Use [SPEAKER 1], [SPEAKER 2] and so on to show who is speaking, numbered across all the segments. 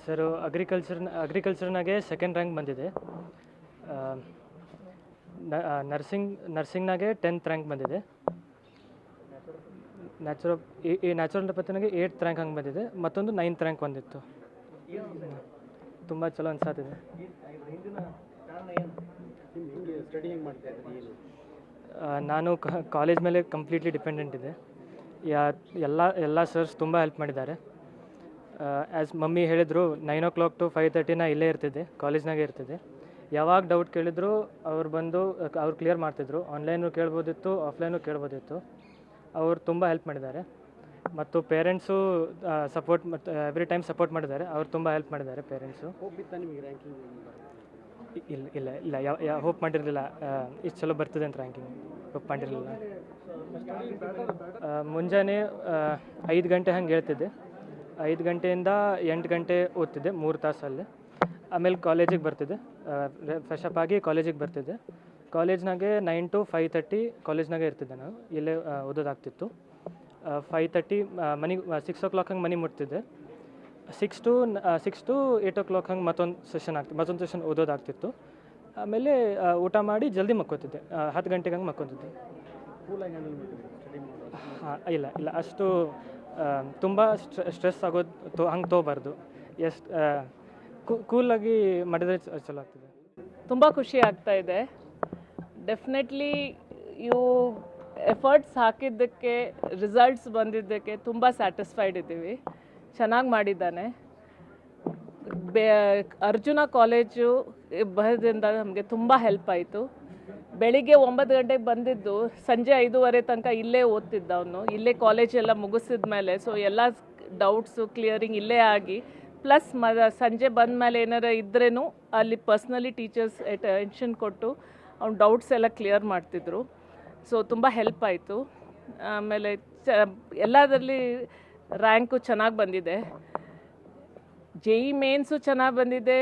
[SPEAKER 1] Sir ಅಗ್ರಿಕಲ್ಚರ್ನಾಗೆ second rank ಬಂದಿದೆ. ನರ್ಸಿಂಗ್ನಾಗೆ 10th rank ಬಂದಿದೆ. ನ್ಯಾಚುರೋಪತಿನಾಗೆ 8th rank ಹಂಗೆ ಬಂದಿದೆ. ಮತ್ತೊಂದು 9th ರ್ಯಾಂಕ್ ಬಂದಿತ್ತು. ತುಂಬ ಚಲೋ ಅನ್ಸಾತಿದೆ. ನಾನು ಕಾಲೇಜ್ ಮೇಲೆ ಕಂಪ್ಲೀಟ್ಲಿ ಡಿಪೆಂಡೆಂಟ್ ಇದೆ. ಎಲ್ಲ ಸರ್ಸ್ ತುಂಬ ಹೆಲ್ಪ್ ಮಾಡಿದ್ದಾರೆ. ಆ್ಯಸ್ ಮಮ್ಮಿ ಹೇಳಿದರು 9 o'clock to 5:30 ಇಲ್ಲೇ ಇರ್ತಿದ್ದೆ, ಕಾಲೇಜ್ನಾಗೆ ಇರ್ತಿದ್ದೆ. ಯಾವಾಗ ಡೌಟ್ ಕೇಳಿದ್ರು ಅವ್ರು ಬಂದು ಅವ್ರು ಕ್ಲಿಯರ್ ಮಾಡ್ತಿದ್ರು. ಆನ್ಲೈನು ಕೇಳ್ಬೋದಿತ್ತು, ಆಫ್ಲೈನು ಕೇಳ್ಬೋದಿತ್ತು. ಅವ್ರು ತುಂಬ ಹೆಲ್ಪ್ ಮಾಡಿದ್ದಾರೆ. ಮತ್ತು ಪೇರೆಂಟ್ಸು ಸಪೋರ್ಟ್ ಮತ್ತು ಎವ್ರಿ ಟೈಮ್ ಸಪೋರ್ಟ್ ಮಾಡಿದ್ದಾರೆ. ಅವ್ರು ತುಂಬ ಹೆಲ್ಪ್ ಮಾಡಿದ್ದಾರೆ ಪೇರೆಂಟ್ಸು. ಇಲ್ಲ ಹೋಪ್ ಮಾಡಿರಲಿಲ್ಲ ಇಷ್ಟು ಚಲೋ ಬರ್ತದೆ ಅಂತ ರ್ಯಾಂಕಿಂಗ್ ಹೋಪ್ ಮಾಡಿರಲಿಲ್ಲ. ಮುಂಜಾನೆ 5 ಗಂಟೆ ಹಂಗೆ ಹೇಳ್ತಿದ್ದೆ. 5 ಗಂಟೆಯಿಂದ 8 ಗಂಟೆ ಓದ್ತಿದ್ದೆ, 3 ತಾಸಲ್ಲಿ. ಆಮೇಲೆ ಕಾಲೇಜಿಗೆ ಬರ್ತಿದ್ದೆ, ಫ್ರೆಶಪ್ ಆಗಿ ಕಾಲೇಜಿಗೆ ಬರ್ತಿದ್ದೆ. ಕಾಲೇಜ್ನಾಗೆ 9 to 5:30 ಕಾಲೇಜ್ನಾಗೆ ಇರ್ತಿದ್ದೆ. ನಾನು ಇಲ್ಲೇ ಓದೋದಾಗ್ತಿತ್ತು. 5:30 ಮನೆಗೆ 6 o'clock ಹಂಗೆ ಮನೆ ಮುಟ್ತಿದ್ದೆ. 6 to 8 o'clock ಹಂಗೆ ಮತ್ತೊಂದು ಸೆಷನ್ ಓದೋದಾಗ್ತಿತ್ತು. ಆಮೇಲೆ ಊಟ ಮಾಡಿ ಜಲ್ದಿ ಮಕ್ಕೋತಿದ್ದೆ, 10 ಗಂಟೆಗೆ ಹಂಗೆ ಮಕ್ಕೋತಿದ್ದೆ. ಇಲ್ಲ ಅಷ್ಟು ತುಂಬ ಸ್ಟ್ರೆಸ್ ಆಗೋದು ಹಂಗೆ ತೊಗೋಬಾರ್ದು. ಕೂಲಾಗಿ ಮಾಡಿದರೆ ಚಲೋ ಆಗ್ತದೆ.
[SPEAKER 2] ತುಂಬ ಖುಷಿ ಆಗ್ತಾ ಇದೆ. ಡೆಫಿನೆಟ್ಲಿ ಇವು ಎಫರ್ಟ್ಸ್ ಹಾಕಿದ್ದಕ್ಕೆ ರಿಸಲ್ಟ್ಸ್ ಬಂದಿದ್ದಕ್ಕೆ ತುಂಬ ಸ್ಯಾಟಿಸ್ಫೈಡ್ ಇದ್ದೀವಿ. ಚೆನ್ನಾಗಿ ಮಾಡಿದ್ದಾನೆ. ಅರ್ಜುನ ಕಾಲೇಜು ಬರೋದ್ರಿಂದ ನಮಗೆ ತುಂಬ ಹೆಲ್ಪ್ ಆಯಿತು. ಬೆಳಿಗ್ಗೆ 9 ಗಂಟೆಗೆ ಬಂದಿದ್ದು ಸಂಜೆ 5:30 ತನಕ ಇಲ್ಲೇ ಓದ್ತಿದ್ದ ಅವನು. ಇಲ್ಲೇ ಕಾಲೇಜೆಲ್ಲ ಮುಗಿಸಿದ ಮೇಲೆ ಸೊ ಎಲ್ಲ ಡೌಟ್ಸು ಕ್ಲಿಯರಿಂಗ್ ಇಲ್ಲೇ ಆಗಿ, ಪ್ಲಸ್ ಸಂಜೆ ಬಂದ ಮೇಲೆ ಏನಾರು ಇದ್ರೂ ಅಲ್ಲಿ ಪರ್ಸ್ನಲಿ ಟೀಚರ್ಸ್ ಅಟೆನ್ಷನ್ ಕೊಟ್ಟು ಅವ್ನ ಡೌಟ್ಸ್ ಎಲ್ಲ ಕ್ಲಿಯರ್ ಮಾಡ್ತಿದ್ರು. ಸೊ ತುಂಬ ಹೆಲ್ಪ್ ಆಯಿತು. ಆಮೇಲೆ ಎಲ್ಲದರಲ್ಲಿ ರ್ಯಾಂಕು ಚೆನ್ನಾಗಿ ಬಂದಿದೆ. JEE ಮೇನ್ಸು ಚೆನ್ನಾಗಿ ಬಂದಿದೆ,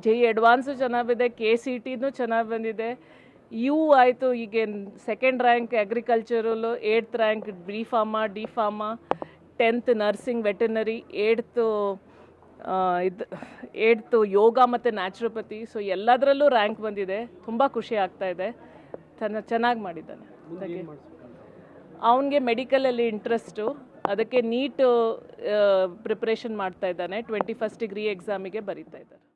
[SPEAKER 2] JEE ಅಡ್ವಾನ್ಸು ಚೆನ್ನಾಗಿ ಬಂದಿದೆ, KCETನೂ ಚೆನ್ನಾಗಿ ಬಂದಿದೆ. ಆಯಿತು. ಈಗ 2nd ರ್ಯಾಂಕ್ ಅಗ್ರಿಕಲ್ಚರಲ್ಲು, 8th rank B Pharma, D Pharma, 10th nursing veterinary, 8th yoga ಮತ್ತು ನ್ಯಾಚುರೋಪತಿ. ಸೊ ಎಲ್ಲದರಲ್ಲೂ ರ್ಯಾಂಕ್ ಬಂದಿದೆ. ತುಂಬ ಖುಷಿ ಆಗ್ತಾ ಇದೆ. ಚೆನ್ನಾಗಿ ಮಾಡಿದ್ದಾನೆ. ಅವನಿಗೆ ಮೆಡಿಕಲಲ್ಲಿ ಇಂಟ್ರೆಸ್ಟು, ಅದಕ್ಕೆ ನೀಟ್ ಪ್ರಿಪ್ರೇಷನ್ ಮಾಡ್ತಾ ಇದ್ದಾನೆ. 21st ಡಿಗ್ರಿ ಎಕ್ಸಾಮಿಗೆ ಬರೀತಾ ಇದ್ದಾರೆ.